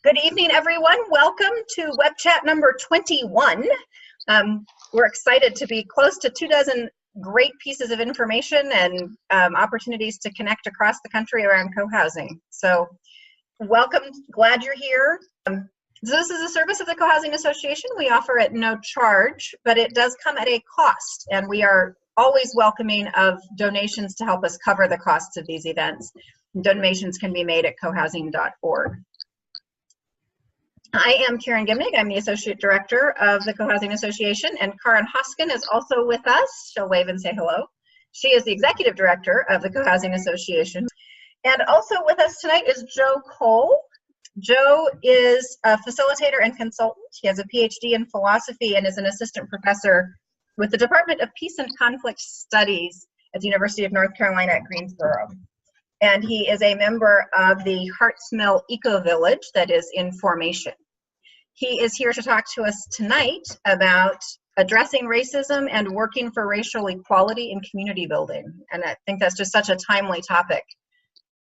Good evening, everyone. Welcome to WebChat number 21. We're excited to be close to 24 great pieces of information and opportunities to connect across the country around co-housing. So welcome, glad you're here. This is a service of the Cohousing Association. We offer at no charge, but it does come at a cost, and we are always welcoming of donations to help us cover the costs of these events. Donations can be made at cohousing.org. I am Karen Gimnig. I'm the Associate Director of the Cohousing Association, and Karen Hoskin is also with us. She'll wave and say hello. She is the Executive Director of the Cohousing Association. And also with us tonight is Joe Cole. Joe is a facilitator and consultant. He has a PhD in philosophy and is an assistant professor with the Department of Peace and Conflict Studies at the University of North Carolina at Greensboro. And he is a member of the Harts Mill Eco Village that is in formation. He is here to talk to us tonight about addressing racism and working for racial equality in community building. And I think that's just such a timely topic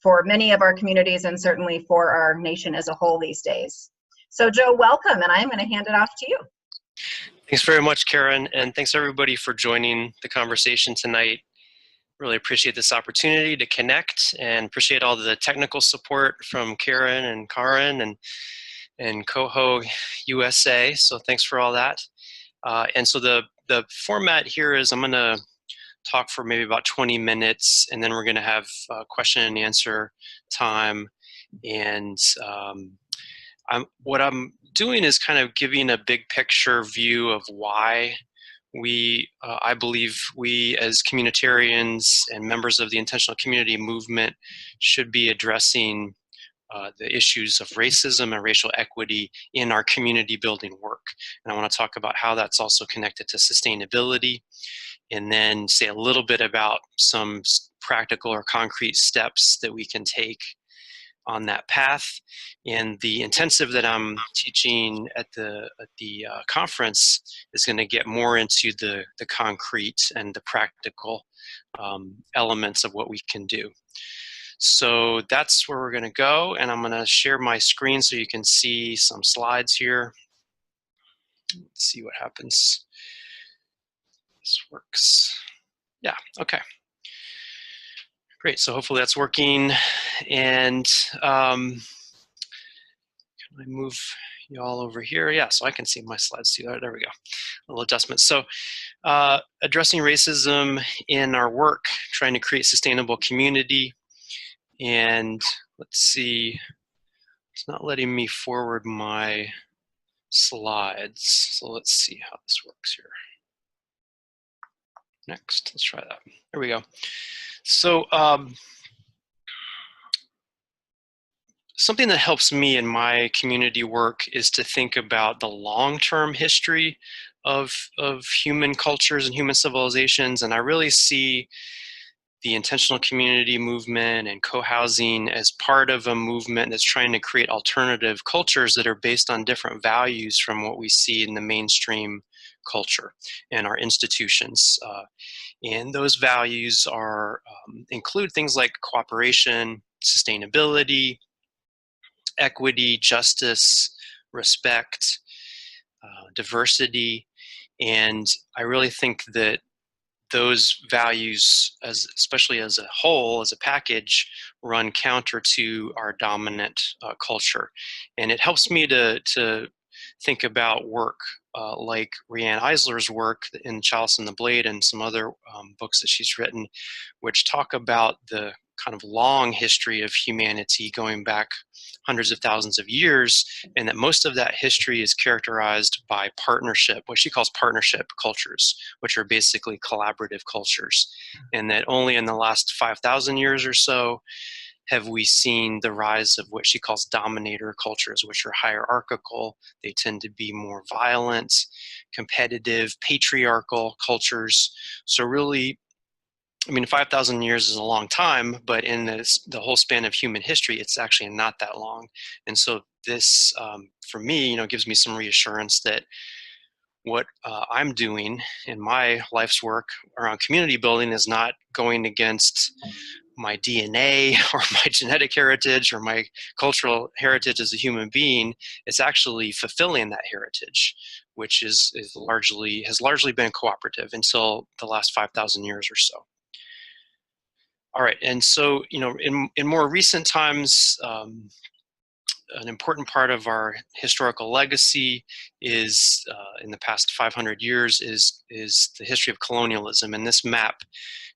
for many of our communities and certainly for our nation as a whole these days. So Joe, welcome, and I'm going to hand it off to you. Thanks very much, Karen, and thanks everybody for joining the conversation tonight. Really appreciate this opportunity to connect and appreciate all the technical support from Karen and Karen and Coho USA. So thanks for all that. And so the format here is I'm going to talk for maybe about 20 minutes, and then we're going to have question and answer time. And what I'm doing is kind of giving a big picture view of why I believe we as communitarians and members of the intentional community movement should be addressing the issues of racism and racial equity in our community building work. And I want to talk about how that's also connected to sustainability, and then say a little bit about some practical or concrete steps that we can take on that path. And the intensive that I'm teaching at the conference is going to get more into the concrete and the practical elements of what we can do. So that's where we're going to go, and I'm going to share my screen so you can see some slides here. Let's see what happens. This works. Yeah, okay. Great, so hopefully that's working. And can I move you all over here? Yeah, so I can see my slides too. There we go, a little adjustment. So addressing racism in our work, trying to create sustainable community. And let's see, it's not letting me forward my slides. So let's see how this works here. Next, let's try that. There we go. So something that helps me in my community work is to think about the long-term history of human cultures and human civilizations. And I really see the intentional community movement and co-housing as part of a movement that's trying to create alternative cultures that are based on different values from what we see in the mainstream culture and our institutions. And those values are include things like cooperation, sustainability, equity, justice, respect, diversity. And I really think that those values, especially as a whole, as a package, run counter to our dominant culture. And it helps me to think about work like Riane Eisler's work in Chalice and the Blade and some other books that she's written, which talk about the kind of long history of humanity going back hundreds of thousands of years, and that most of that history is characterized by partnership, what she calls partnership cultures, which are basically collaborative cultures. And that only in the last 5,000 years or so have we seen the rise of what she calls dominator cultures, which are hierarchical. They tend to be more violent, competitive, patriarchal cultures. So really, I mean, 5,000 years is a long time, but in the whole span of human history, it's actually not that long. And so this, for me, gives me some reassurance that what I'm doing in my life's work around community building is not going against my DNA or my genetic heritage or my cultural heritage as a human being. It's actually fulfilling that heritage, which has largely been cooperative until the last 5,000 years or so. All right, and so in more recent times, an important part of our historical legacy is in the past 500 years is the history of colonialism, and this map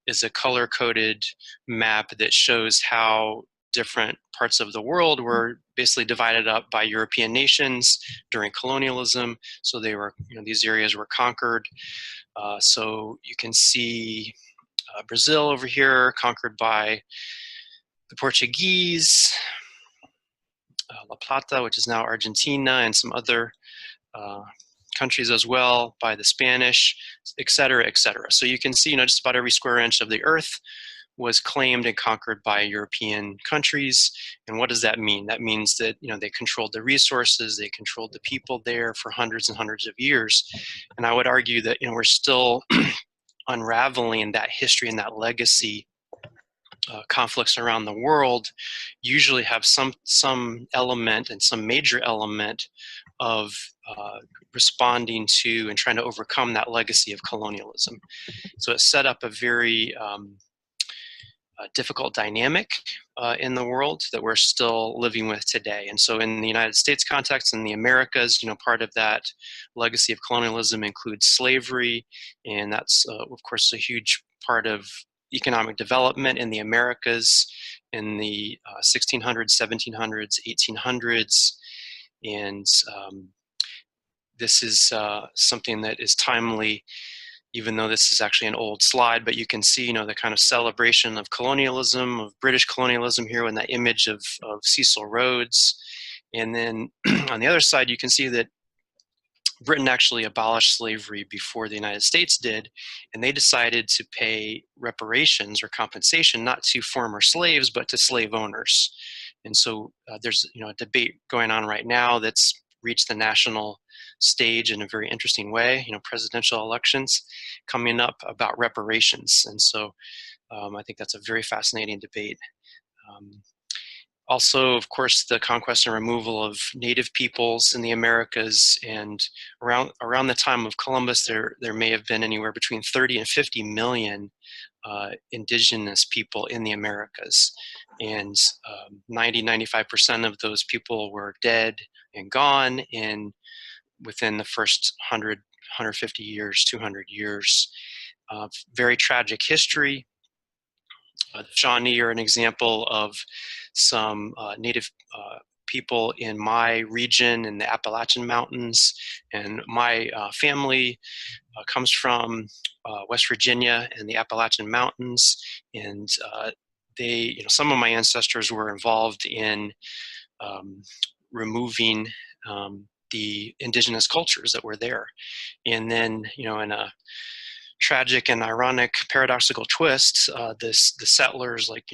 is a color-coded map that shows how different parts of the world were basically divided up by European nations during colonialism. So they were, these areas were conquered. So you can see Brazil over here, conquered by the Portuguese, La Plata, which is now Argentina, and some other countries as well, by the Spanish, et cetera, et cetera. So you can see, just about every square inch of the earth was claimed and conquered by European countries. And what does that mean? That means that, they controlled the resources, they controlled the people there for hundreds and hundreds of years. And I would argue that, we're still unraveling that history and that legacy. Conflicts around the world usually have some element and some major element of responding to and trying to overcome that legacy of colonialism. So it set up a very difficult dynamic in the world that we're still living with today. And so in the United States context, in the Americas, part of that legacy of colonialism includes slavery, and that's of course a huge part of economic development in the Americas in the 1600s, 1700s, 1800s. And this is something that is timely, even though this is actually an old slide, but you can see, the kind of celebration of colonialism, of British colonialism here in that image of Cecil Rhodes. And then on the other side, you can see that Britain actually abolished slavery before the United States did, and they decided to pay reparations or compensation not to former slaves, but to slave owners. And so there's a debate going on right now that's reached the national stage in a very interesting way. Presidential elections coming up about reparations, and so I think that's a very fascinating debate. Also, of course, the conquest and removal of native peoples in the Americas, and around the time of Columbus, there may have been anywhere between 30 and 50 million indigenous people in the Americas, and 95% of those people were dead and gone within the first 150 years, 200 years. Very tragic history. The Shawnee are an example of some native people in my region in the Appalachian Mountains, and my family comes from West Virginia and the Appalachian Mountains, and some of my ancestors were involved in removing the indigenous cultures that were there. And then, in a tragic and ironic paradoxical twist, the settlers, like,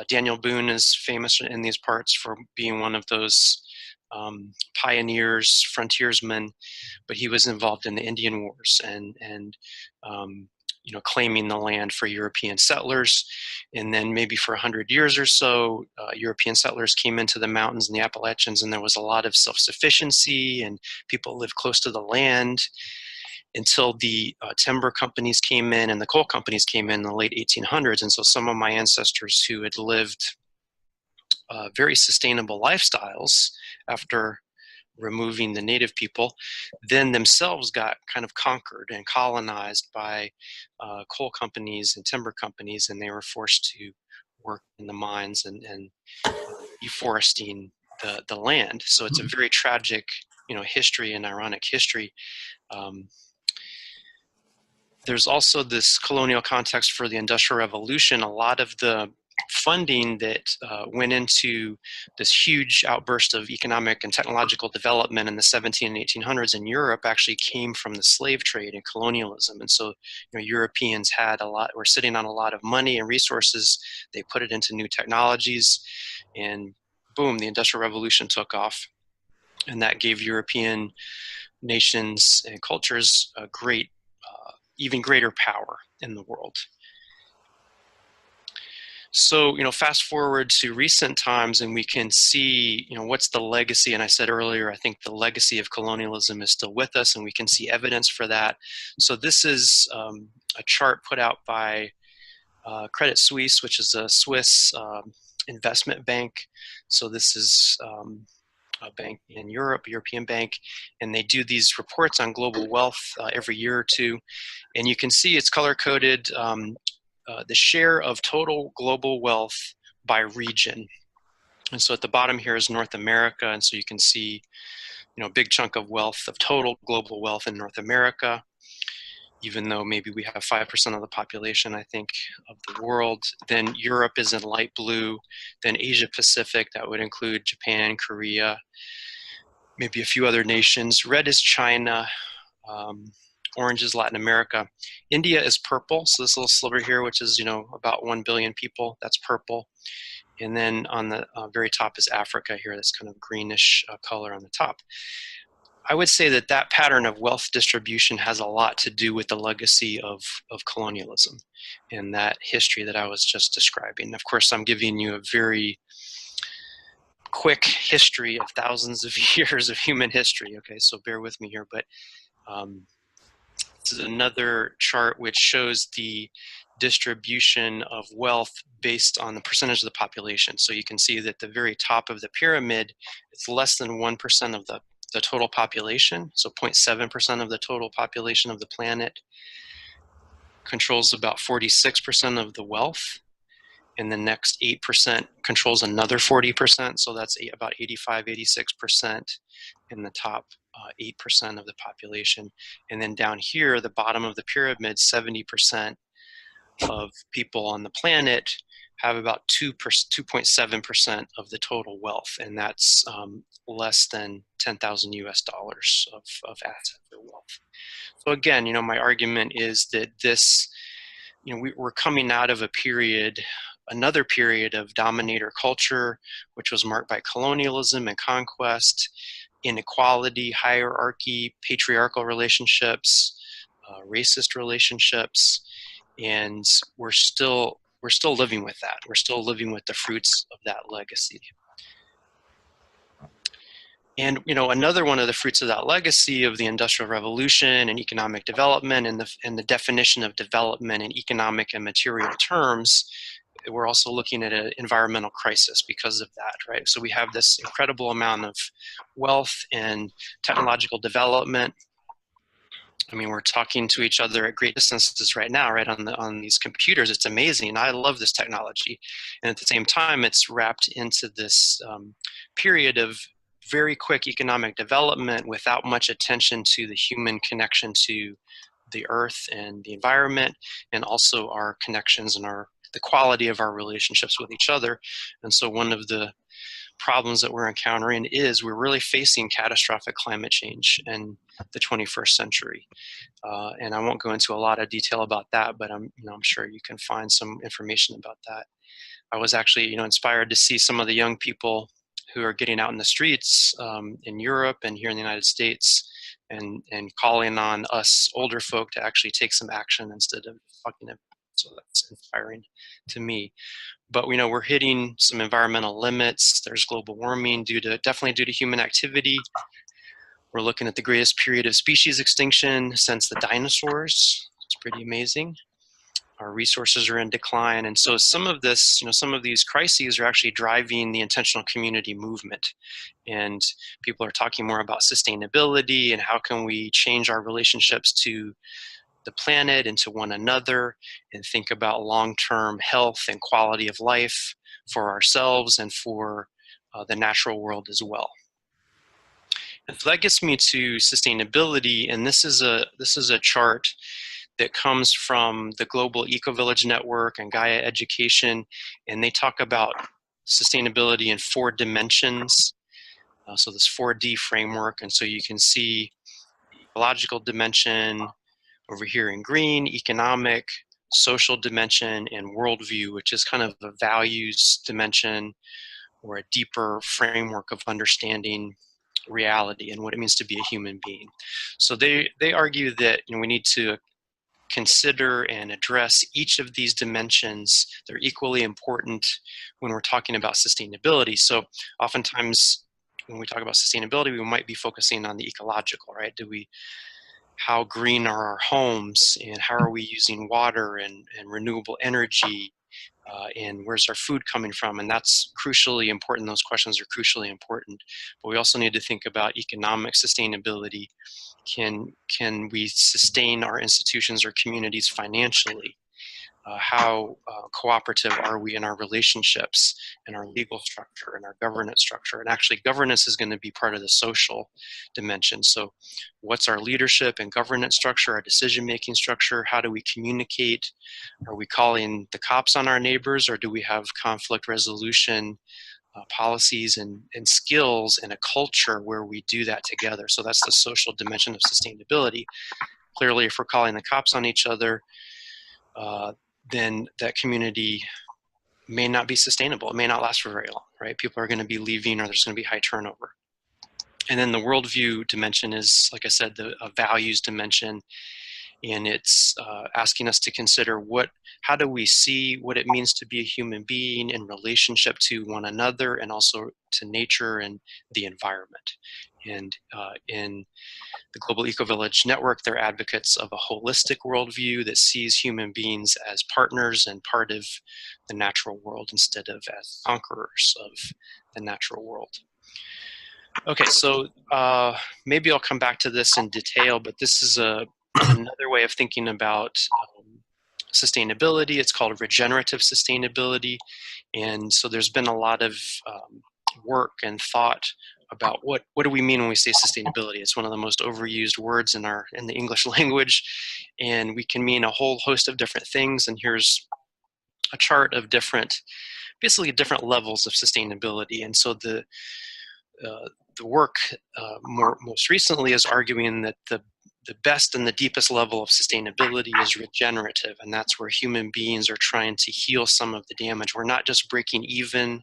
Daniel Boone is famous in these parts for being one of those pioneers, frontiersmen, but he was involved in the Indian Wars and claiming the land for European settlers. And then maybe for 100 years or so, European settlers came into the mountains and the Appalachians, and there was a lot of self-sufficiency and people lived close to the land until the timber companies came in and the coal companies came in the late 1800s. And so some of my ancestors who had lived very sustainable lifestyles after removing the native people, then themselves got kind of conquered and colonized by coal companies and timber companies, and they were forced to work in the mines and deforesting the land. So it's a very tragic, history and ironic history. There's also this colonial context for the Industrial Revolution. A lot of the funding that went into this huge outburst of economic and technological development in the 17 and 1800s in Europe actually came from the slave trade and colonialism. And so, Europeans were sitting on a lot of money and resources. They put it into new technologies, and boom, the Industrial Revolution took off. And that gave European nations and cultures a even greater power in the world. So, fast forward to recent times and we can see, what's the legacy. And I said earlier, I think the legacy of colonialism is still with us and we can see evidence for that. So this is a chart put out by Credit Suisse, which is a Swiss investment bank. So this is a bank in Europe, a European bank, and they do these reports on global wealth every year or two. And you can see it's color-coded, the share of total global wealth by region. And so at the bottom here is North America, and so you can see, a big chunk of wealth, of total global wealth in North America, even though maybe we have 5% of the population, I think, of the world. Then Europe is in light blue. Then Asia Pacific, that would include Japan, Korea, maybe a few other nations. Red is China. Orange is Latin America. India is purple, so this little sliver here, which is, about 1 billion people, that's purple. And then on the very top is Africa here, that's kind of greenish color on the top. I would say that that pattern of wealth distribution has a lot to do with the legacy of colonialism and that history that I was just describing. Of course, I'm giving you a very quick history of thousands of years of human history, okay, so bear with me here, but this is another chart which shows the distribution of wealth based on the percentage of the population. So you can see that the very top of the pyramid, it's less than 1% of the total population. So 0.7% of the total population of the planet controls about 46% of the wealth. And the next 8% controls another 40%. So that's about 85, 86% in the top 8% of the population. And then down here, the bottom of the pyramid, 70% of people on the planet have about 2.7% of the total wealth. And that's less than 10,000 US dollars of asset or wealth. So again, my argument is that this, we're coming out of another period of dominator culture, which was marked by colonialism and conquest, inequality, hierarchy, patriarchal relationships, racist relationships, and we're still living with that. We're still living with the fruits of that legacy. And another one of the fruits of that legacy of the Industrial Revolution and economic development and the definition of development in economic and material terms, we're also looking at an environmental crisis because of that, right? So we have this incredible amount of wealth and technological development. I mean, we're talking to each other at great distances right now, right, on these computers. It's amazing. I love this technology. And at the same time, it's wrapped into this period of very quick economic development without much attention to the human connection to the earth and the environment, and also our connections and the quality of our relationships with each other. And so one of the problems that we're encountering is we're really facing catastrophic climate change in the 21st century. And I won't go into a lot of detail about that, but I'm sure you can find some information about that. I was actually, inspired to see some of the young people who are getting out in the streets in Europe and here in the United States and calling on us older folk to actually take some action instead of fucking it. So that's inspiring to me. But we're hitting some environmental limits. There's global warming definitely due to human activity. We're looking at the greatest period of species extinction since the dinosaurs. It's pretty amazing. Our resources are in decline. And so some of this, some of these crises are actually driving the intentional community movement. And people are talking more about sustainability and how can we change our relationships to the planet and to one another and think about long-term health and quality of life for ourselves and for the natural world as well. And so that gets me to sustainability, and this is a chart that comes from the Global Eco-Village Network and Gaia Education, and they talk about sustainability in 4 dimensions. So this 4D framework, and so you can see the ecological dimension over here in green, economic, social dimension, and worldview, which is kind of a values dimension or a deeper framework of understanding reality and what it means to be a human being. So they argue that we need to consider and address each of these dimensions. They're equally important when we're talking about sustainability. So oftentimes when we talk about sustainability, we might be focusing on the ecological, right? How green are our homes, and how are we using water and renewable energy, and where's our food coming from? And that's crucially important. Those questions are crucially important. But we also need to think about economic sustainability. Can we sustain our institutions or communities financially? How cooperative are we in our relationships, in our legal structure, in our governance structure? And actually, governance is going to be part of the social dimension. So what's our leadership and governance structure, our decision-making structure? How do we communicate? Are we calling the cops on our neighbors, or do we have conflict resolution policies and skills and a culture where we do that together? So that's the social dimension of sustainability. Clearly, if we're calling the cops on each other, then that community may not be sustainable. It may not last for very long, right? People are going to be leaving, or there's going to be high turnover. And then the worldview dimension is, like I said, a values dimension, and it's asking us to consider how do we see what it means to be a human being in relationship to one another, and also to nature and the environment. And in the Global Eco-Village Network, they're advocates of a holistic worldview that sees human beings as partners and part of the natural world instead of as conquerors of the natural world. Okay, so maybe I'll come back to this in detail, but this is another way of thinking about sustainability. It's called regenerative sustainability. And so there's been a lot of work and thought about what do we mean when we say sustainability. It's one of the most overused words in the English language, and we can mean a whole host of different things. And here's a chart of basically different levels of sustainability. And so the work most recently is arguing that the best and the deepest level of sustainability is regenerative, and that's where human beings are trying to heal some of the damage. We're not just breaking even,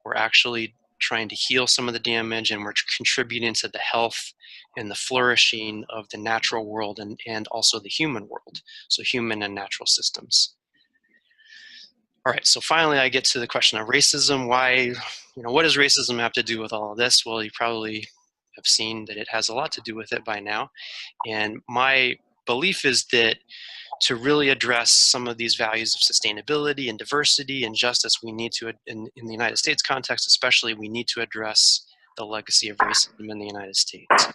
we're actually trying to heal some of the damage, and we're contributing to the health and the flourishing of the natural world and also the human world, so human and natural systems. All right, so finally I get to the question of racism. What does racism have to do with all of this? Well, you probably have seen that it has a lot to do with it by now. And my belief is that to really address some of these values of sustainability and diversity and justice, we need to, in the United States context especially, we need to address the legacy of racism in the United States.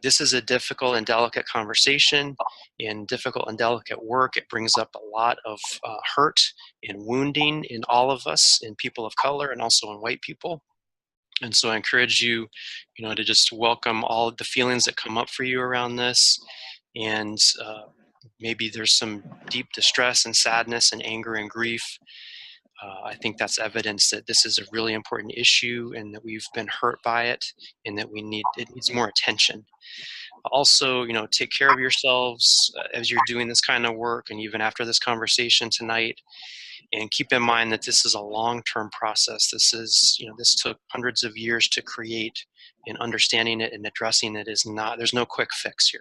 This is a difficult and delicate conversation, and difficult and delicate work. It brings up a lot of hurt and wounding in all of us, in people of color and also in white people. And so I encourage you, to just welcome all of the feelings that come up for you around this. And maybe there's some deep distress and sadness and anger and grief. I think that's evidence that this is a really important issue, and that we've been hurt by it, and that it needs more attention. Also, take care of yourselves as you're doing this kind of work, and even after this conversation tonight. And keep in mind that this is a long-term process. This took hundreds of years to create, and understanding it and addressing it there's no quick fix here.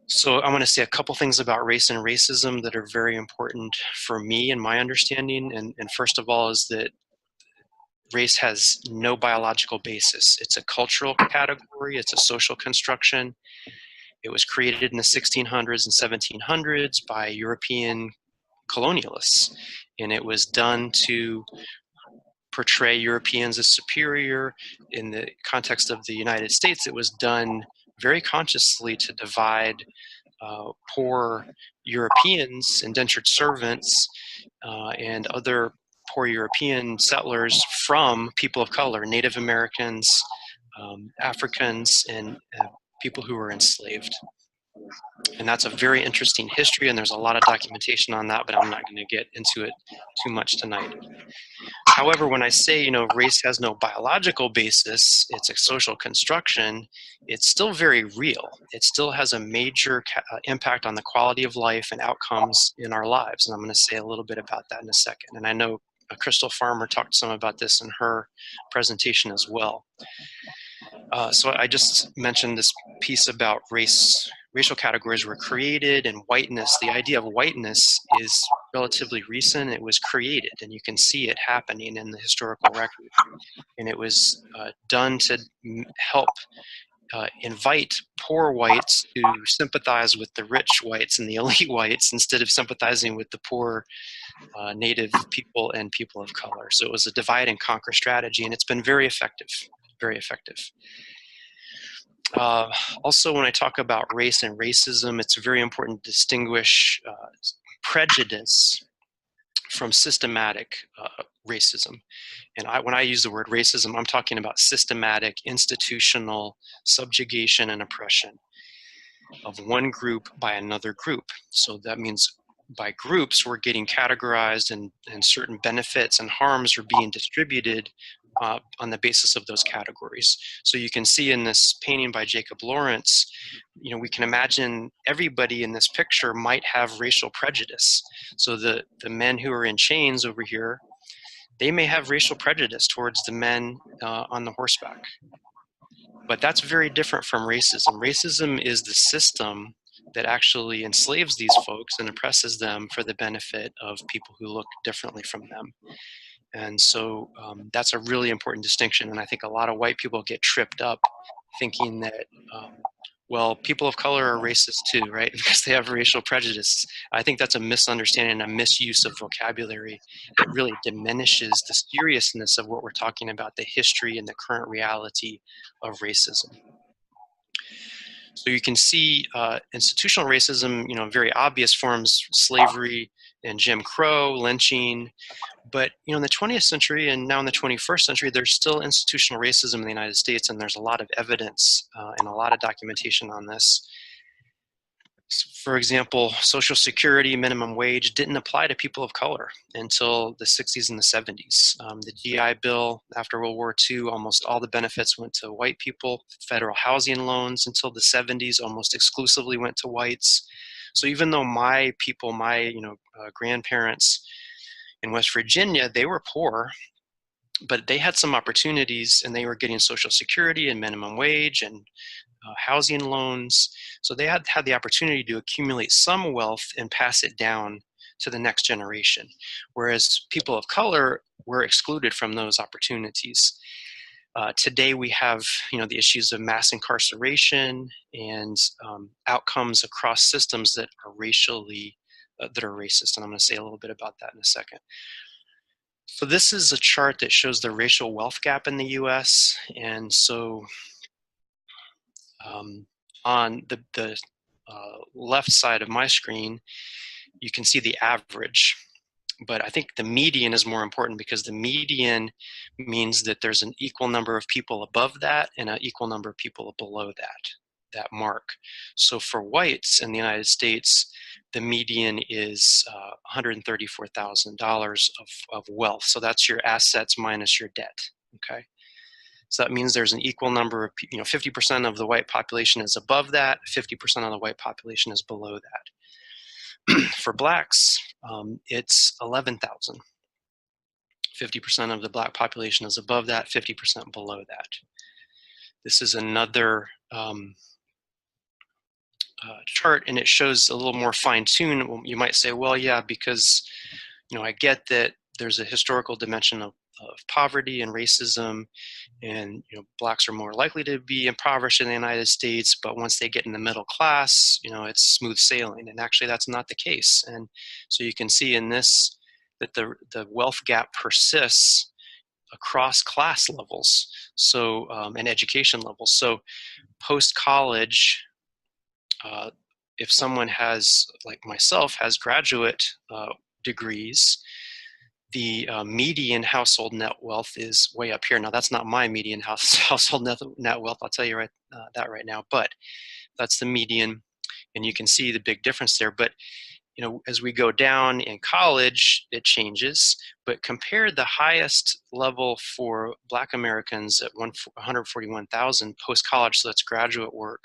So I want to say a couple things about race and racism that are very important for me and my understanding. And first of all is that race has no biological basis. It's a cultural category. It's a social construction. It was created in the 1600s and 1700s by European colonialists. And it was done to portray Europeans as superior. In the context of the United States, it was done very consciously to divide poor Europeans, indentured servants, and other poor European settlers from people of color, Native Americans, Africans, and people who were enslaved. And that's a very interesting history, and there's a lot of documentation on that, but I'm not going to get into it too much tonight. However, when I say, race has no biological basis, it's a social construction, it's still very real. It still has a major impact on the quality of life and outcomes in our lives. And I'm going to say a little bit about that in a second. And I know Crystal Farmer talked some about this in her presentation as well. So I just mentioned this piece about race racial categories were created, and whiteness, the idea of whiteness is relatively recent. It was created, and you can see it happening in the historical record. And it was done to help invite poor whites to sympathize with the rich whites and the elite whites instead of sympathizing with the poor Native people and people of color. So it was a divide and conquer strategy, and it's been very effective, very effective. Also, when I talk about race and racism, it's very important to distinguish prejudice from systematic racism. And when I use the word racism, I'm talking about systematic institutional subjugation and oppression of one group by another group. So that means by groups, we're getting categorized, and certain benefits and harms are being distributed on the basis of those categories. So you can see in this painting by Jacob Lawrence, we can imagine everybody in this picture might have racial prejudice. So the men who are in chains over here, they may have racial prejudice towards the men on the horseback. But that's very different from racism. Racism is the system that actually enslaves these folks and oppresses them for the benefit of people who look differently from them. And so that's a really important distinction. And I think a lot of white people get tripped up thinking that, well, people of color are racist too, right? Because they have racial prejudice. I think that's a misunderstanding, a misuse of vocabulary that really diminishes the seriousness of what we're talking about, the history and the current reality of racism. So you can see institutional racism, very obvious forms, slavery and Jim Crow, lynching. But in the 20th century and now in the 21st century, there's still institutional racism in the United States, and there's a lot of evidence and a lot of documentation on this. For example, Social Security minimum wage didn't apply to people of color until the 60s and the 70s. The GI Bill after World War II, almost all the benefits went to white people. Federal housing loans until the 70s almost exclusively went to whites. So even though my people, my grandparents in West Virginia, they were poor, but they had some opportunities, and they were getting Social Security and minimum wage and housing loans. So they had the opportunity to accumulate some wealth and pass it down to the next generation, whereas people of color were excluded from those opportunities. Today we have the issues of mass incarceration and outcomes across systems that are racially that are racist, and I'm going to say a little bit about that in a second. So this is a chart that shows the racial wealth gap in the US. And so on the left side of my screen, you can see the average. But I think the median is more important, because the median means that there's an equal number of people above that and an equal number of people below that mark. So for whites in the United States, the median is $134,000 of wealth. So that's your assets minus your debt, okay? So that means there's an equal number of, 50% of the white population is above that, 50% of the white population is below that. For blacks, it's 11,000. 50% of the black population is above that, 50% below that. This is another chart, and it shows a little more fine-tuned. You might say, well, yeah, because I get that there's a historical dimension of poverty and racism, and blacks are more likely to be impoverished in the United States, but once they get in the middle class, it's smooth sailing. And actually that's not the case. And so you can see in this that the wealth gap persists across class levels, so and education levels. So post-college, if someone has, like myself, has graduate degrees, the median household net wealth is way up here. Now, that's not my median household net wealth, I'll tell you that right now, but that's the median, and you can see the big difference there. But as we go down in college, it changes. But compare the highest level for Black Americans at 141,000 post-college, so that's graduate work,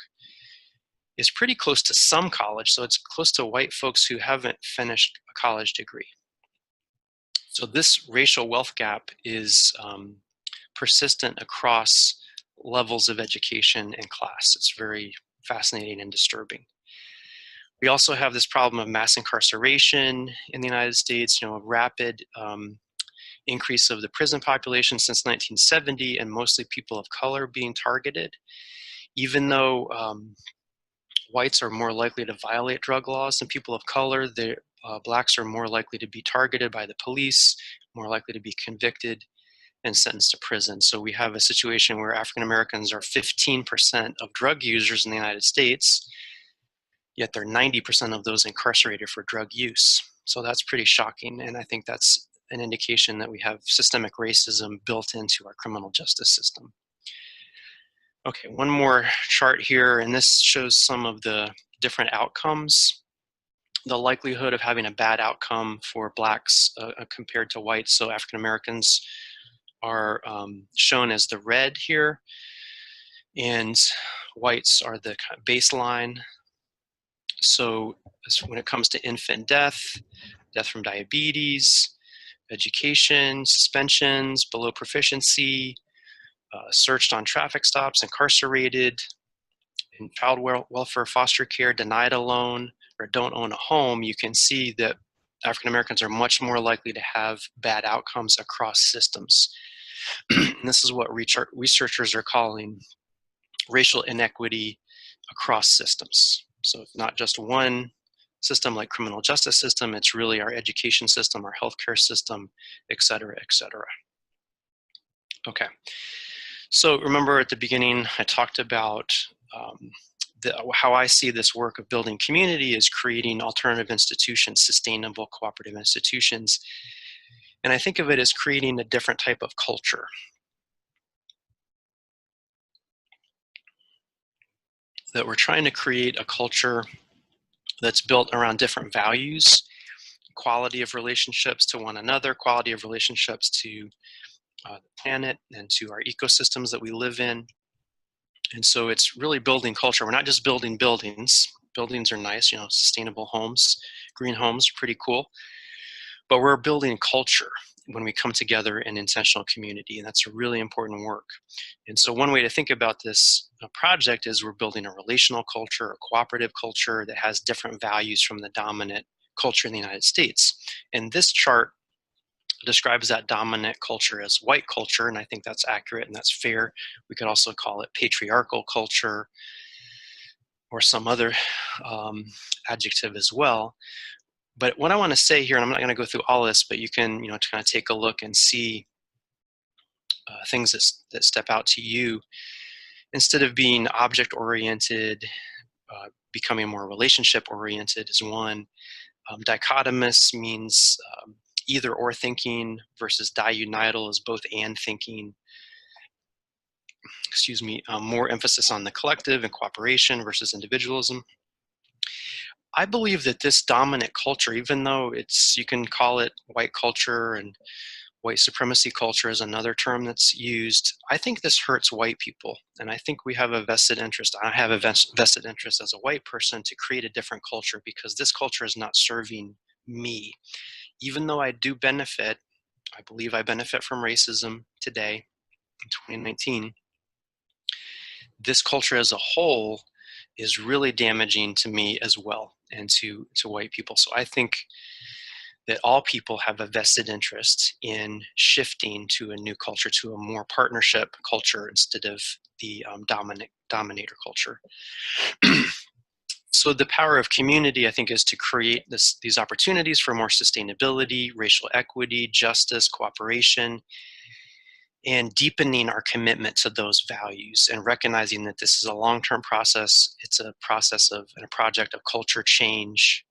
is pretty close to some college. So it's close to white folks who haven't finished a college degree. So this racial wealth gap is persistent across levels of education and class. It's very fascinating and disturbing. We also have this problem of mass incarceration in the United States, a rapid increase of the prison population since 1970, and mostly people of color being targeted. Even though whites are more likely to violate drug laws than people of color, blacks are more likely to be targeted by the police, more likely to be convicted and sentenced to prison. So we have a situation where African Americans are 15% of drug users in the United States, yet they're 90% of those incarcerated for drug use. So that's pretty shocking, and I think that's an indication that we have systemic racism built into our criminal justice system. Okay, one more chart here, and this shows some of the different outcomes. The likelihood of having a bad outcome for blacks compared to whites, so African Americans are shown as the red here, and whites are the kind of baseline. So when it comes to infant death, death from diabetes, education, suspensions, below proficiency, searched on traffic stops, incarcerated, in child welfare, foster care, denied a loan, or don't own a home, you can see that African Americans are much more likely to have bad outcomes across systems. And this is what researchers are calling racial inequity across systems. So it's not just one system like criminal justice system, it's really our education system, our healthcare system, et cetera, et cetera. Okay, so remember at the beginning I talked about how I see this work of building community is creating alternative institutions, sustainable cooperative institutions. And I think of it as creating a different type of culture. That we're trying to create a culture that's built around different values, quality of relationships to one another, quality of relationships to the planet and to our ecosystems that we live in. And so it's really building culture. We're not just building buildings. Buildings are nice, sustainable homes, green homes are pretty cool. But we're building culture when we come together in intentional community, and that's a really important work. And so one way to think about this project is we're building a relational culture, a cooperative culture that has different values from the dominant culture in the United States. And this chart describes that dominant culture as white culture, and I think that's accurate and that's fair. We could also call it patriarchal culture or some other adjective as well. But what I want to say here, and I'm not going to go through all this, but you can, kind of take a look and see things that step out to you. Instead of being object-oriented, becoming more relationship-oriented is one. Dichotomous means either or thinking versus diunital is both and thinking. Excuse me, more emphasis on the collective and cooperation versus individualism. I believe that this dominant culture, even though you can call it white culture and white supremacy culture is another term that's used, I think this hurts white people. And I think we have a vested interest. I have a vested interest as a white person to create a different culture because this culture is not serving me. Even though I do benefit, I believe I benefit from racism today in 2019, this culture as a whole is really damaging to me as well and to white people. So I think that all people have a vested interest in shifting to a new culture, to a more partnership culture instead of the dominator culture. So the power of community, I think, is to create these opportunities for more sustainability, racial equity, justice, cooperation, and deepening our commitment to those values and recognizing that this is a long-term process. It's a process of and a project of culture change.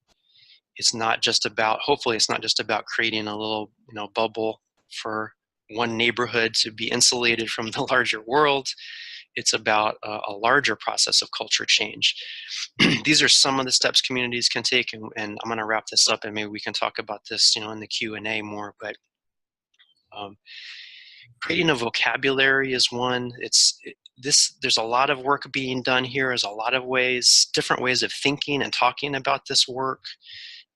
It's not just about, hopefully it's not just about creating a little, bubble for one neighborhood to be insulated from the larger world. It's about a larger process of culture change. These are some of the steps communities can take, and I'm going to wrap this up, and maybe we can talk about this, in the Q&A more. But creating a vocabulary is one. There's a lot of work being done here. There's a lot of different ways of thinking and talking about this work.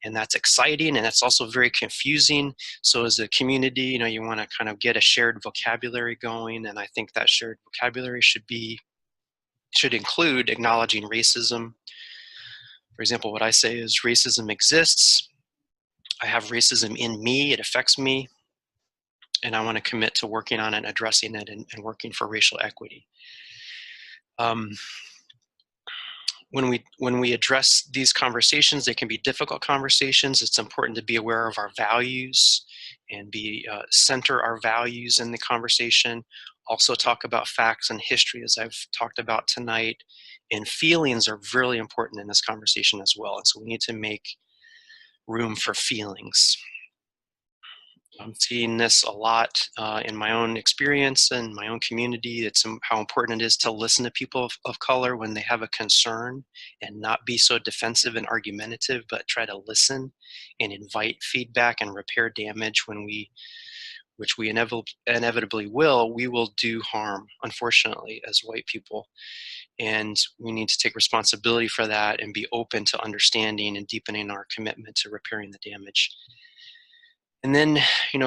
And that's exciting, and that's also very confusing. So as a community, you want to kind of get a shared vocabulary going, and I think that shared vocabulary should include acknowledging racism, For example, what I say is racism exists. I have racism in me. It affects me. And I want to commit to working on it and addressing it and working for racial equity. When we address these conversations, they can be difficult conversations. It's important to be aware of our values and center our values in the conversation. Also talk about facts and history, as I've talked about tonight. And feelings are really important in this conversation as well. And so we need to make room for feelings. I'm seeing this a lot in my own experience and my own community. It's how important it is to listen to people of color when they have a concern and not be so defensive and argumentative, but try to listen and invite feedback and repair damage which we inevitably will. We will do harm, unfortunately, as white people. And we need to take responsibility for that and be open to understanding and deepening our commitment to repairing the damage. And then,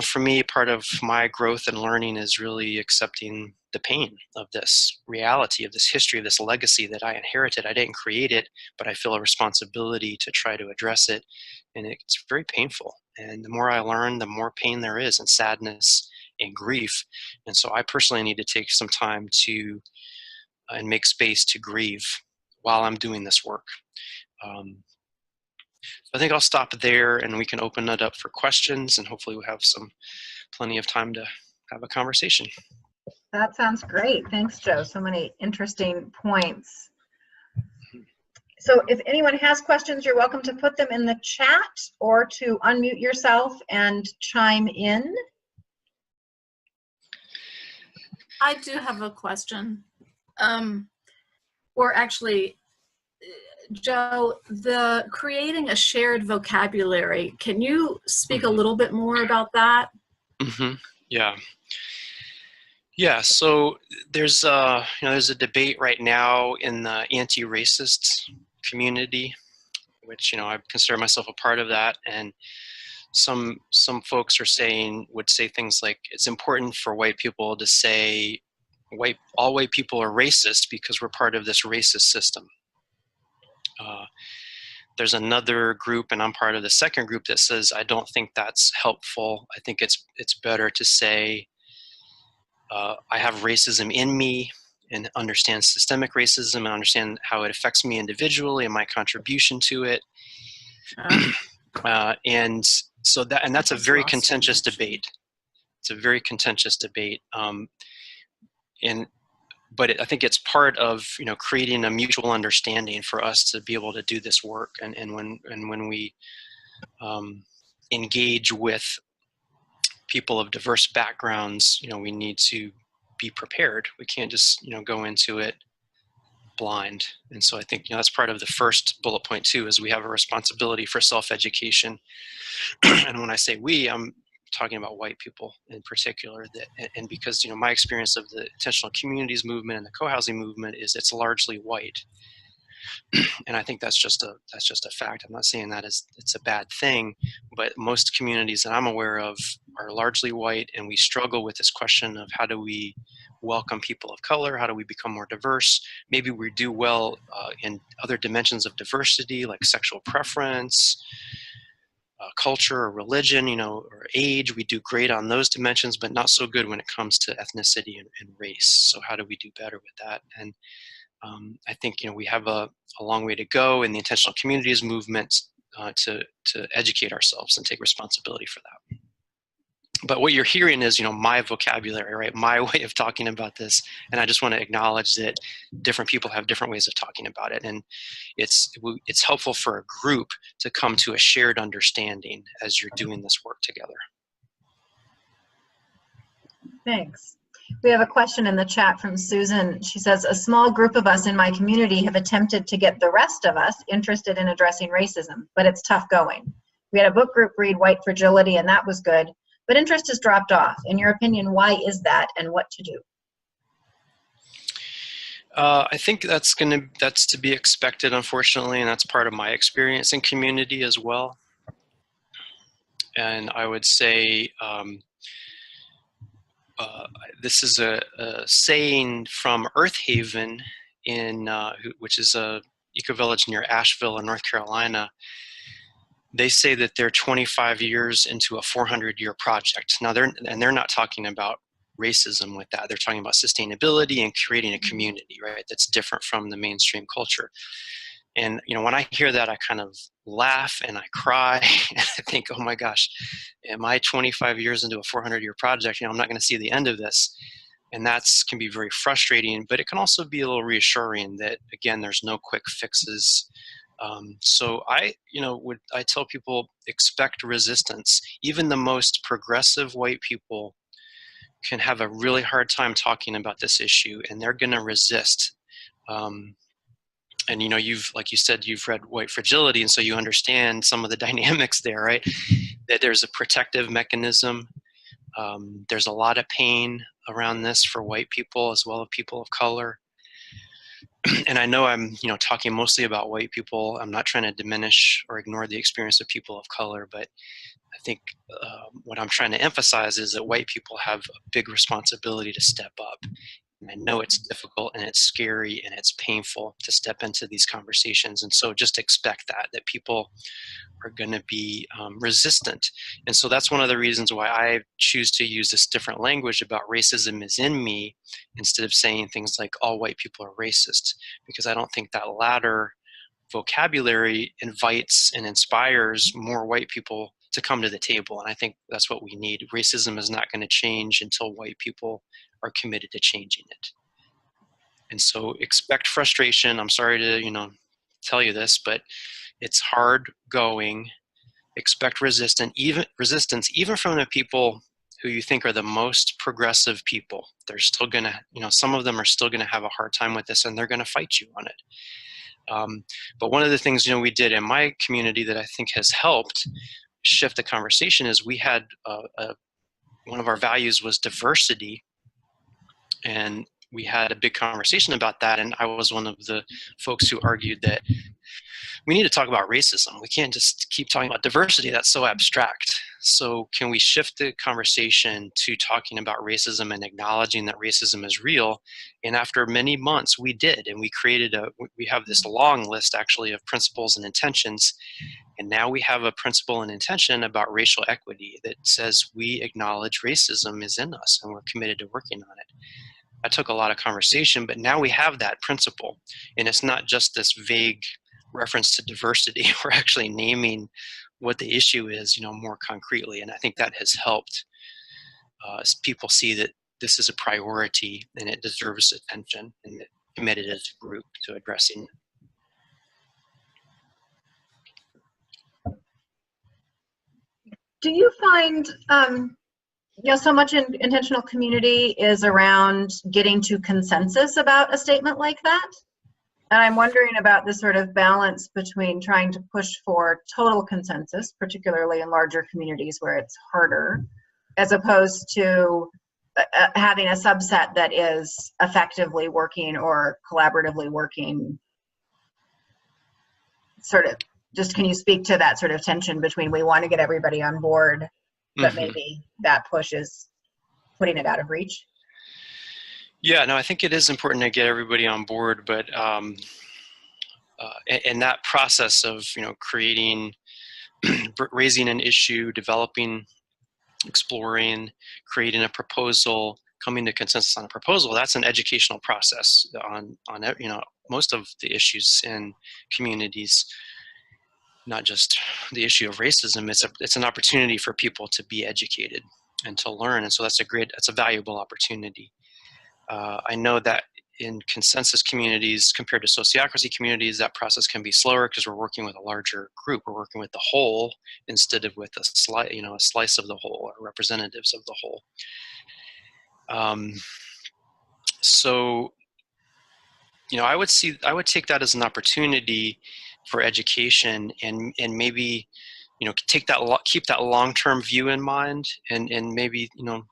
for me, part of my growth and learning is really accepting the pain of this reality, of this history, of this legacy that I inherited. I didn't create it, but I feel a responsibility to try to address it. And it's very painful. And the more I learn, the more pain there is, and sadness and grief. And so I personally need to take some time to and make space to grieve while I'm doing this work. I think I'll stop there and we can open it up for questions, and hopefully we'll have plenty of time to have a conversation. That sounds great. Thanks, Joe. So many interesting points. So if anyone has questions, you're welcome to put them in the chat or to unmute yourself and chime in. I do have a question. Or actually, Joe, the creating a shared vocabulary, can you speak a little bit more about that? Yeah, so there's a debate right now in the anti-racist community, which I consider myself a part of that, and some folks would say things like it's important for white people to say all white people are racist because we're part of this racist system. There's another group, and I'm part of the second group, that says I don't think that's helpful. I think it's better to say I have racism in me and understand systemic racism and understand how it affects me individually and my contribution to it. And so that's a very contentious debate. It's a very contentious debate. But I think it's part of creating a mutual understanding for us to be able to do this work. And when we engage with people of diverse backgrounds, we need to be prepared. We can't just go into it blind. And so I think that's part of the first bullet point too, is we have a responsibility for self-education. And when I say we, I'm talking about white people in particular, and because my experience of the intentional communities movement and the co-housing movement is it's largely white, and I think that's just a fact. I'm not saying that it's a bad thing, but most communities that I'm aware of are largely white, and we struggle with this question of how do we welcome people of color, how do we become more diverse. Maybe we do well in other dimensions of diversity like sexual preference, culture or religion, or age. We do great on those dimensions, but not so good when it comes to ethnicity and race. So how do we do better with that? And I think we have a long way to go in the intentional communities movement to educate ourselves and take responsibility for that. But what you're hearing is my vocabulary, right? My way of talking about this, and I just want to acknowledge that different people have different ways of talking about it, and it's helpful for a group to come to a shared understanding as you're doing this work together. Thanks. We have a question in the chat from Susan. She says, a small group of us in my community have attempted to get the rest of us interested in addressing racism, but it's tough going. We had a book group read White Fragility, and that was good, but interest has dropped off. In your opinion, why is that, and what to do? I think that's to be expected, unfortunately, and that's part of my experience in community as well. And I would say this is a saying from Earth Haven, which is a eco-village near Asheville in North Carolina, they say that they're 25 years into a 400-year project. Now, they're not talking about racism with that. They're talking about sustainability and creating a community, right, that's different from the mainstream culture. And, you know, when I hear that, I kind of laugh and I cry and I think, oh my gosh, am I 25 years into a 400-year project? You know, I'm not going to see the end of this. And that's can be very frustrating, but it can also be a little reassuring that, again, there's no quick fixes. So I tell people, expect resistance. Even the most progressive white people can have a really hard time talking about this issue, and they're going to resist. And you know, like you said, you've read White Fragility, and so you understand some of the dynamics there, right? That there's a protective mechanism. There's a lot of pain around this for white people as well as people of color. And I know I'm, you know, talking mostly about white people. I'm not trying to diminish or ignore the experience of people of color, but I think what I'm trying to emphasize is that white people have a big responsibility to step up. And I know it's difficult and it's scary and it's painful to step into these conversations. And so just expect that people are going to be resistant. And so that's one of the reasons why I choose to use this different language about racism is in me, instead of saying things like all white people are racist, because I don't think that latter vocabulary invites and inspires more white people to come to the table. And I think that's what we need. Racism is not going to change until white people are committed to changing it. And so expect frustration. I'm sorry to, you know, tell you this, but it's hard going. Expect resistance, even from the people who you think are the most progressive people. They're still going to, you know, some of them are still going to have a hard time with this, and they're going to fight you on it. But one of the things, you know, we did in my community that I think has helped shift the conversation is we had one of our values was diversity, and we had a big conversation about that. And I was one of the folks who argued that we need to talk about racism. We can't just keep talking about diversity. That's so abstract. So can we shift the conversation to talking about racism and acknowledging that racism is real? And after many months, we did. And we have this long list actually of principles and intentions. And now we have a principle and intention about racial equity that says we acknowledge racism is in us and we're committed to working on it. That took a lot of conversation, but now we have that principle. And it's not just this vague reference to diversity. We're actually naming what the issue is, you know, more concretely. And I think that has helped as people see that this is a priority and it deserves attention, and it committed as a group to addressing it. Do you find, you know, so much in intentional community is around getting to consensus about a statement like that? And I'm wondering about this sort of balance between trying to push for total consensus, particularly in larger communities where it's harder, as opposed to having a subset that is effectively working or collaboratively working. Sort of, just can you speak to that sort of tension between we want to get everybody on board, but maybe that push is putting it out of reach? Yeah, no, I think it is important to get everybody on board, but in that process of, you know, creating, raising an issue, developing, exploring, creating a proposal, coming to consensus on a proposal, that's an educational process on you know, most of the issues in communities, not just the issue of racism. It's an opportunity for people to be educated and to learn, and so that's a valuable opportunity. I know that in consensus communities compared to sociocracy communities, that process can be slower because we're working with a larger group. We're working with the whole instead of with a slice of the whole or representatives of the whole. So, you know, I would take that as an opportunity for education, and maybe, you know, keep that long-term view in mind, and maybe, you know,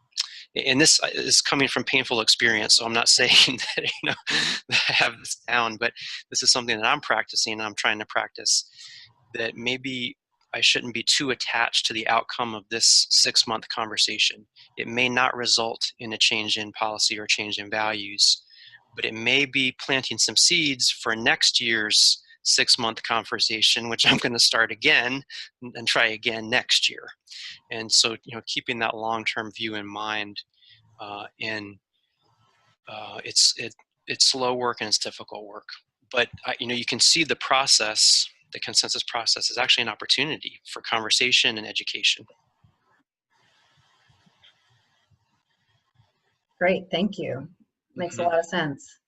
and this is coming from painful experience, so I'm not saying that, you know, that I have this down, but this is something that I'm practicing and I'm trying to practice, that maybe I shouldn't be too attached to the outcome of this 6-month conversation. It may not result in a change in policy or change in values, but it may be planting some seeds for next year's 6-month conversation, which I'm going to start again and try again next year. And so, keeping that long-term view in mind, and it's slow work and it's difficult work. But you can see the process, the consensus process, is actually an opportunity for conversation and education. Great, thank you. Makes a lot of sense.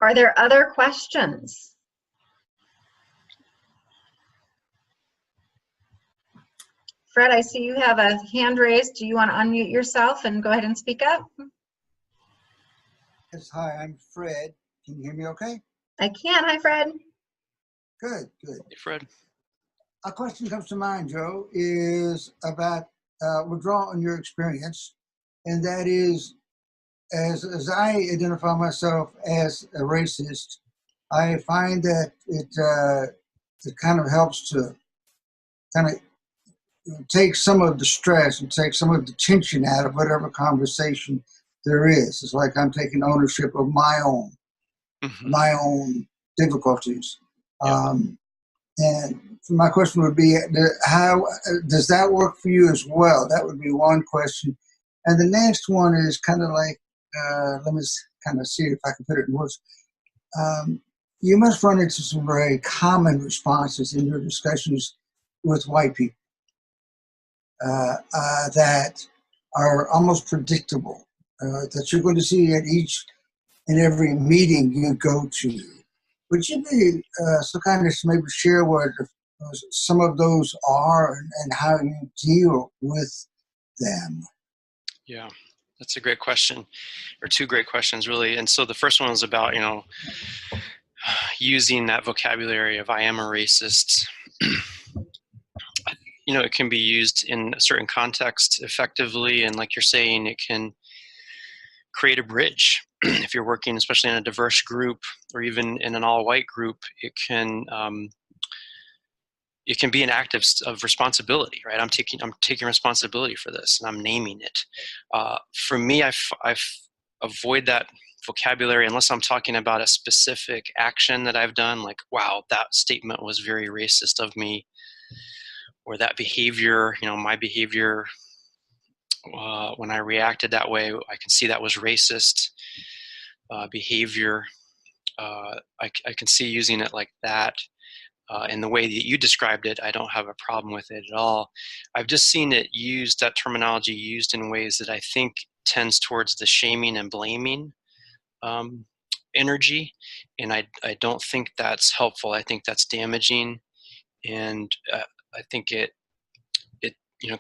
Are there other questions? Fred, I see you have a hand raised. Do you want to unmute yourself and go ahead and speak up? Yes, hi, I'm Fred. Can you hear me okay? I can. Hi, Fred. Good, good. Hey, Fred. A question comes to mind, Joe, is about withdrawal on your experience, and that is, as I identify myself as a racist, I find that it kind of helps to kind of take some of the stress and take some of the tension out of whatever conversation there is. It's like I'm taking ownership of my own difficulties. And my question would be, how does that work for you as well? That would be one question. And the next one is kind of like, let me kind of see if I can put it in words. You must run into some very common responses in your discussions with white people that are almost predictable, that you're going to see at each and every meeting you go to. Would you be so kind of maybe share what some of those are and how you deal with them? Yeah, that's a great question, or two great questions, really. And so the first one was about, using that vocabulary of "I am a racist." It can be used in a certain context effectively, and like you're saying, it can create a bridge. If you're working, especially in a diverse group or even in an all-white group, it can be an act of responsibility, right? I'm taking responsibility for this, and I'm naming it. For me, I avoid that vocabulary unless I'm talking about a specific action that I've done, like, wow, that statement was very racist of me, or that behavior, my behavior, when I reacted that way, I can see that was racist behavior. I can see using it like that. In the way that you described it, I don't have a problem with it at all. I've just seen it used, that terminology used in ways that I think tends towards the shaming and blaming energy, and I don't think that's helpful. I think that's damaging, and I think it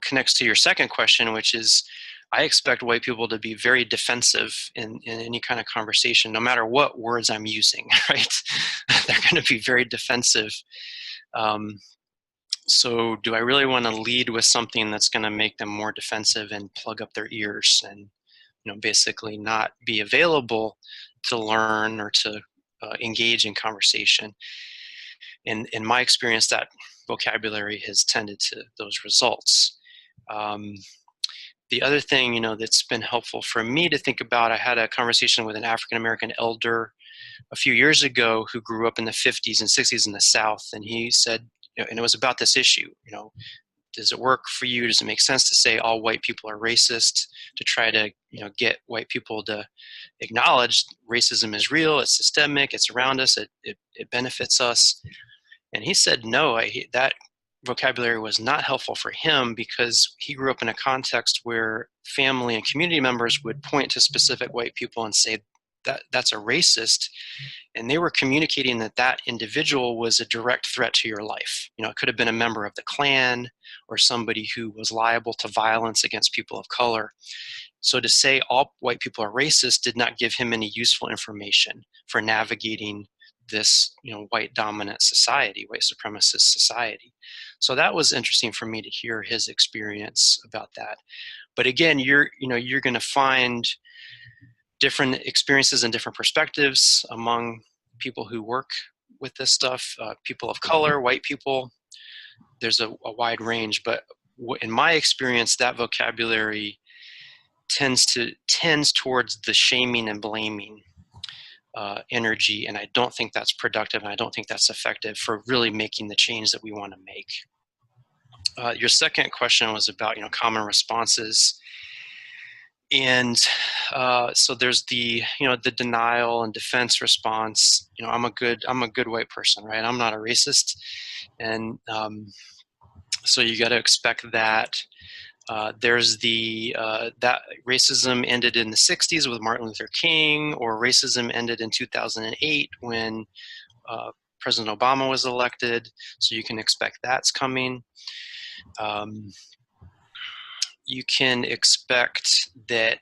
connects to your second question, which is, I expect white people to be very defensive in any kind of conversation, no matter what words I'm using, right? They're going to be very defensive. So do I really want to lead with something that's going to make them more defensive and plug up their ears and, basically not be available to learn or to engage in conversation? And in my experience, that vocabulary has tended to those results. The other thing, that's been helpful for me to think about, I had a conversation with an African-American elder a few years ago who grew up in the 50s and 60s in the South. And he said, and it was about this issue, does it work for you? Does it make sense to say all white people are racist, to try to, get white people to acknowledge racism is real, it's systemic, it's around us, it benefits us? And he said, no, that vocabulary was not helpful for him, because he grew up in a context where family and community members would point to specific white people and say that that's a racist, and they were communicating that that individual was a direct threat to your life. It could have been a member of the Klan or somebody who was liable to violence against people of color. So to say all white people are racist did not give him any useful information for navigating this, white dominant society, white supremacist society. So that was interesting for me to hear his experience about that. But again, you're going to find different experiences and different perspectives among people who work with this stuff, people of color, white people. There's a wide range, but in my experience, that vocabulary tends towards the shaming and blaming energy, and I don't think that's productive, and I don't think that's effective for really making the change that we want to make. Your second question was about common responses, and so there's the the denial and defense response. I'm a good white person, right? I'm not a racist, and so you got to expect that. There's the that racism ended in the 60s with Martin Luther King, or racism ended in 2008 when President Obama was elected. So you can expect that's coming. You can expect that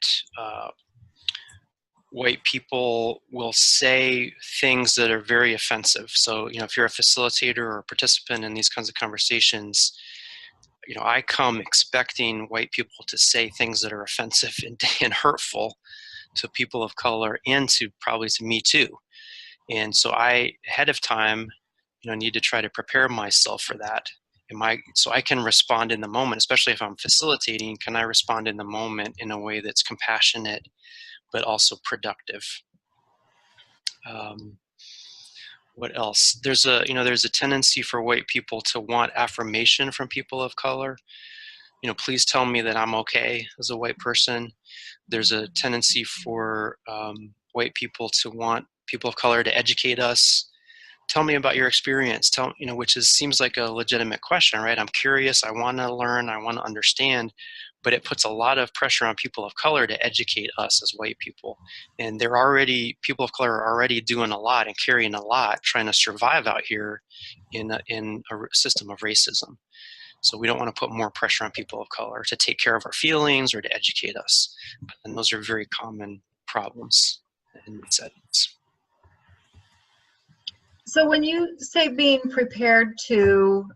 white people will say things that are very offensive. So if you're a facilitator or a participant in these kinds of conversations, I come expecting white people to say things that are offensive and hurtful to people of color, and probably to me too. And so I, ahead of time, need to try to prepare myself for that. So I can respond in the moment, especially if I'm facilitating. Can I respond in the moment in a way that's compassionate, but also productive? What else? There's a tendency for white people to want affirmation from people of color. Please tell me that I'm okay as a white person. There's a tendency for white people to want people of color to educate us. Tell me about your experience. Which seems like a legitimate question, right? I'm curious. I want to learn. I want to understand. But it puts a lot of pressure on people of color to educate us as white people. And people of color are already doing a lot and carrying a lot, trying to survive out here in a system of racism. So we don't want to put more pressure on people of color to take care of our feelings or to educate us. And those are very common problems in settings. So when you say being prepared to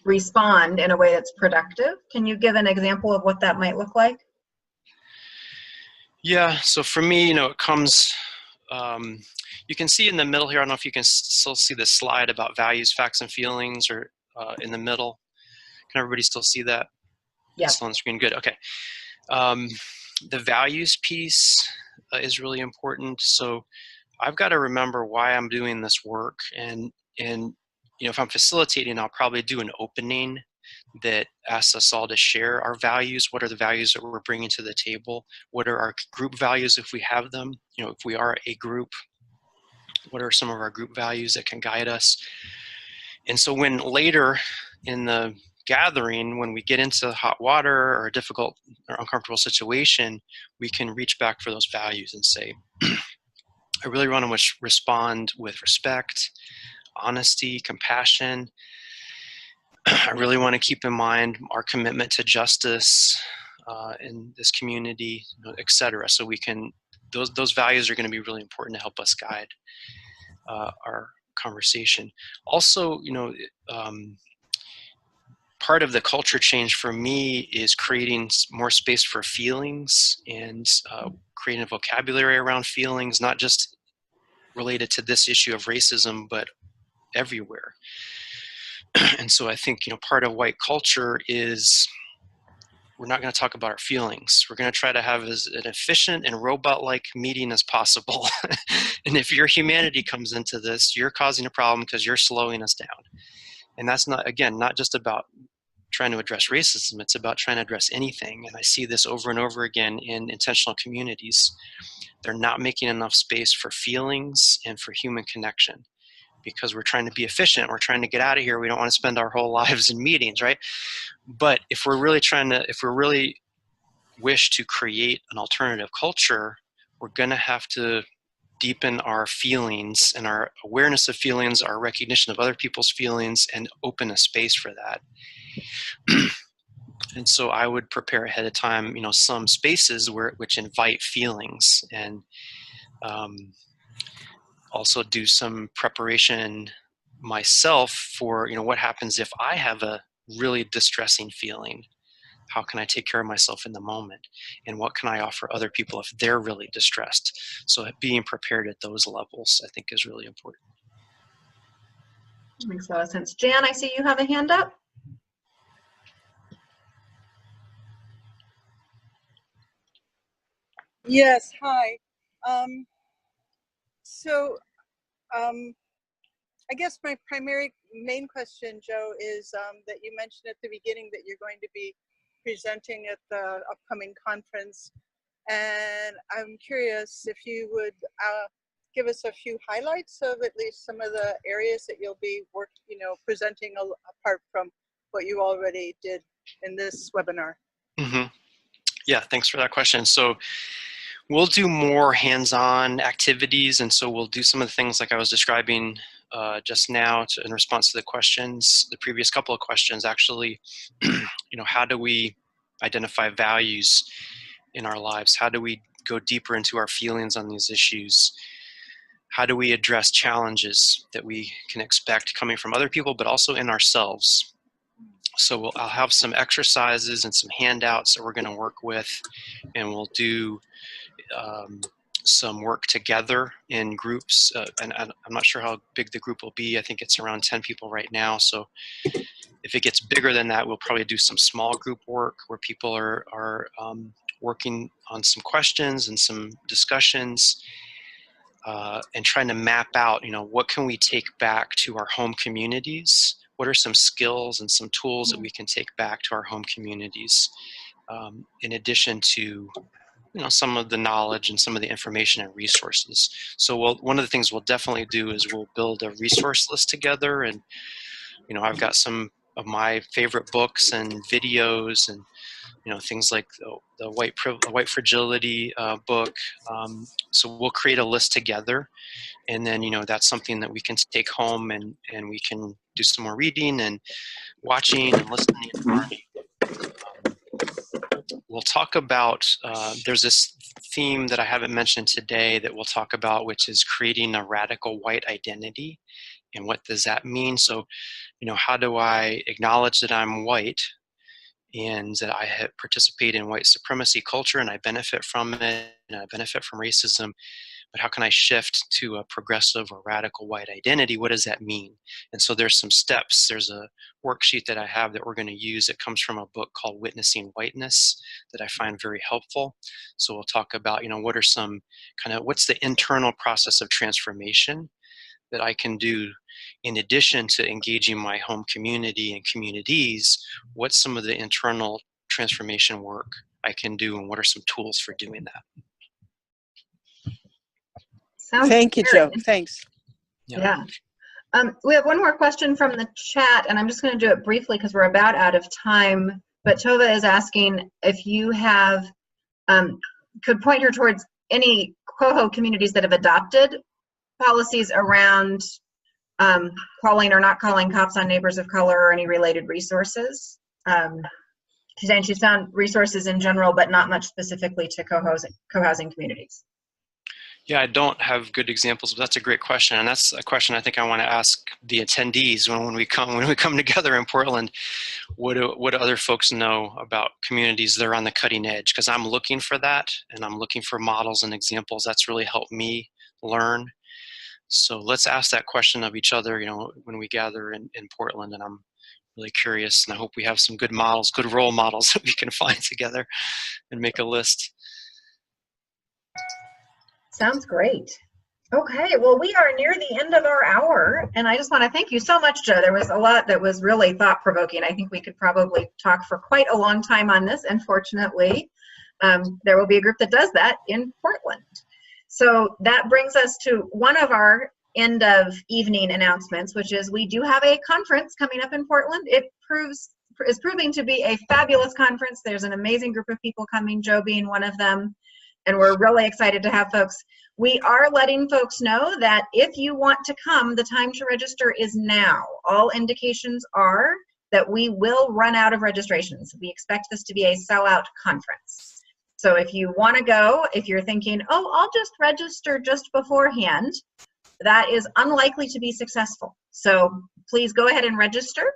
respond in a way that's productive, can you give an example of what that might look like? Yeah, so for me, it comes, you can see in the middle here, I don't know if you can still see the slide about values, facts, and feelings, or in the middle. Can everybody still see that? Yeah. Still on the screen, good, okay. The values piece is really important. So I've got to remember why I'm doing this work, and if I'm facilitating, I'll probably do an opening that asks us all to share our values. What are the values that we're bringing to the table? What are our group values if we have them? If we are a group, what are some of our group values that can guide us? And so when later in the gathering, when we get into hot water or a difficult or uncomfortable situation, we can reach back for those values and say, I really want to respond with respect, honesty, compassion. I really want to keep in mind our commitment to justice in this community, etc. So we can, those values are going to be really important to help us guide our conversation. Also, part of the culture change for me is creating more space for feelings and creating a vocabulary around feelings, not just related to this issue of racism, but everywhere. And so I think, part of white culture is we're not going to talk about our feelings. We're going to try to have as an efficient and robot-like meeting as possible. And if your humanity comes into this, you're causing a problem because you're slowing us down. And that's not, again, not just about trying to address racism. It's about trying to address anything. And I see this over and over again in intentional communities. They're not making enough space for feelings and for human connection, because we're trying to be efficient. We're trying to get out of here. We don't want to spend our whole lives in meetings, right? But if we really wish to create an alternative culture, we're going to have to deepen our feelings and our awareness of feelings, our recognition of other people's feelings, and open a space for that. And so I would prepare ahead of time, some spaces which invite feelings, and also do some preparation myself for, what happens if I have a really distressing feeling. How can I take care of myself in the moment? And what can I offer other people if they're really distressed? So being prepared at those levels, I think, is really important. Makes a lot of sense. Jan, I see you have a hand up. Yes, hi. So I guess my main question, Joe, is that you mentioned at the beginning that you're going to be presenting at the upcoming conference. And I'm curious if you would give us a few highlights of at least some of the areas that you'll be presenting apart from what you already did in this webinar. Mm-hmm. Yeah, thanks for that question. So we'll do more hands-on activities, and so we'll do some of the things like I was describing just now in response to the questions, the previous couple of questions actually. How do we identify values in our lives? How do we go deeper into our feelings on these issues? How do we address challenges that we can expect coming from other people, but also in ourselves? So I'll have some exercises and some handouts that we're going to work with, and we'll do some work together in groups. And I'm not sure how big the group will be. I think it's around 10 people right now. So if it gets bigger than that, we'll probably do some small group work where people are working on some questions and some discussions. And trying to map out, what can we take back to our home communities? What are some skills and some tools that we can take back to our home communities, in addition to, some of the knowledge and some of the information and resources. So one of the things we'll definitely do is we'll build a resource list together. And, I've got some of my favorite books and videos and, things like the White Fragility book. So we'll create a list together, and then that's something that we can take home and we can do some more reading and watching and listening and learning. We'll talk about there's this theme that I haven't mentioned today that we'll talk about, which is creating a radical white identity. And what does that mean? So, how do I acknowledge that I'm white and that I participate in white supremacy culture and I benefit from it and I benefit from racism, but how can I shift to a progressive or radical white identity? What does that mean? And so there's some steps. There's a worksheet that I have that we're going to use. It comes from a book called Witnessing Whiteness that I find very helpful. So we'll talk about, what are some what's the internal process of transformation that I can do in addition to engaging my home community and communities? What's some of the internal transformation work I can do, and what are some tools for doing that? Thank you, Joe. Thanks. Yeah. We have one more question from the chat, and I'm just going to do it briefly because we're about out of time. But Tova is asking if you have, could point her towards any Coho communities that have adopted policies around calling or not calling cops on neighbors of color or any related resources. She's saying she's found resources in general, but not much specifically to co-housing communities. Yeah, I don't have good examples, but that's a great question, and that's a question I think I want to ask the attendees when we come together in Portland. What do other folks know about communities that are on the cutting edge? Because I'm looking for that, and I'm looking for models and examples. That's really helped me learn. So let's ask that question of each other, when we gather in Portland, and I'm really curious, and I hope we have some good models, good role models that we can find together and make a list. Sounds great. Okay, well, we are near the end of our hour, and I just want to thank you so much, Joe. There was a lot that was really thought-provoking. I think we could probably talk for quite a long time on this, and fortunately, there will be a group that does that in Portland. So that brings us to one of our end of evening announcements, which is we do have a conference coming up in Portland. It is proving to be a fabulous conference. There's an amazing group of people coming, Joe being one of them, and we're really excited to have folks. We are letting folks know that if you want to come, the time to register is now. All indications are that we will run out of registrations. We expect this to be a sellout conference. So if you want to go, if you're thinking, oh, I'll just register just beforehand, that is unlikely to be successful. So please go ahead and register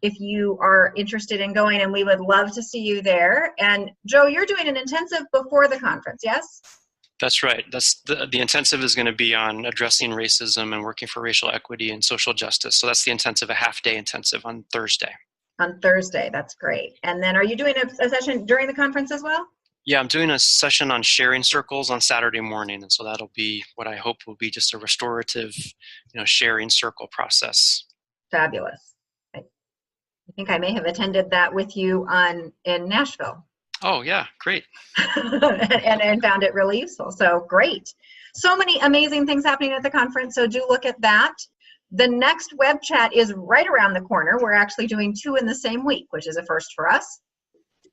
if you are interested in going, and we would love to see you there. And Joe, you're doing an intensive before the conference, yes? That's right. That's the intensive is going to be on addressing racism and working for racial equity and social justice. So that's the intensive, a half-day intensive on Thursday. On Thursday, that's great. And then are you doing a session during the conference as well? Yeah, I'm doing a session on sharing circles on Saturday morning, and so that'll be what I hope will be just a restorative, sharing circle process. Fabulous. I think I may have attended that with you in Nashville. Oh yeah, great. and found it really useful. So great. So many amazing things happening at the conference. So do look at that. The next web chat is right around the corner. We're actually doing 2 in the same week, which is a first for us.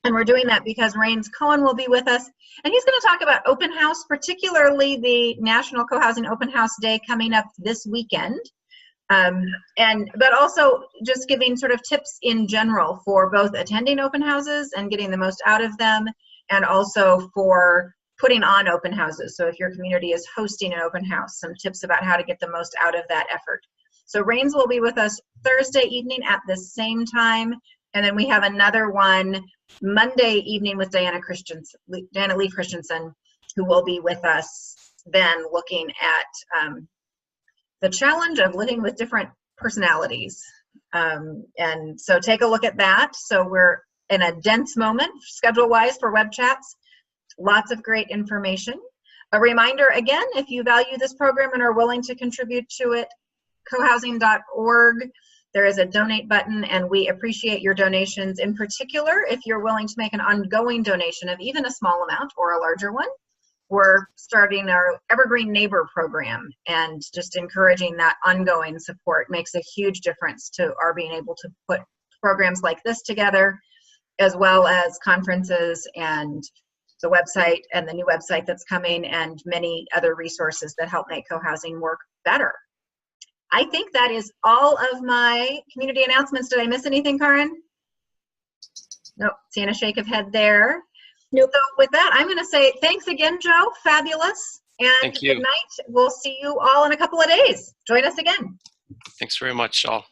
And we're doing that because Rains Cohen will be with us. And he's going to talk about open house, particularly the National Cohousing Open House Day coming up this weekend. But also just giving sort of tips in general for both attending open houses and getting the most out of them, and also for putting on open houses. So if your community is hosting an open house, some tips about how to get the most out of that effort. So Rains will be with us Thursday evening at the same time. And then we have another one Monday evening with Diana Lee Christensen, who will be with us then looking at the challenge of living with different personalities. And so take a look at that. So we're in a dense moment schedule-wise for web chats. Lots of great information. A reminder again, if you value this program and are willing to contribute to it, cohousing.org, there is a donate button, and we appreciate your donations. In particular, if you're willing to make an ongoing donation of even a small amount or a larger one, we're starting our Evergreen Neighbor program, and just encouraging that ongoing support makes a huge difference to our being able to put programs like this together, as well as conferences and the website and the new website that's coming, and many other resources that help make cohousing work better. I think that is all of my community announcements. Did I miss anything, Karin? Nope, seeing a shake of head there. Nope. So with that, I'm going to say thanks again, Joe. Fabulous. And Thank you. good night. We'll see you all in a couple of days. Join us again. Thanks very much, all.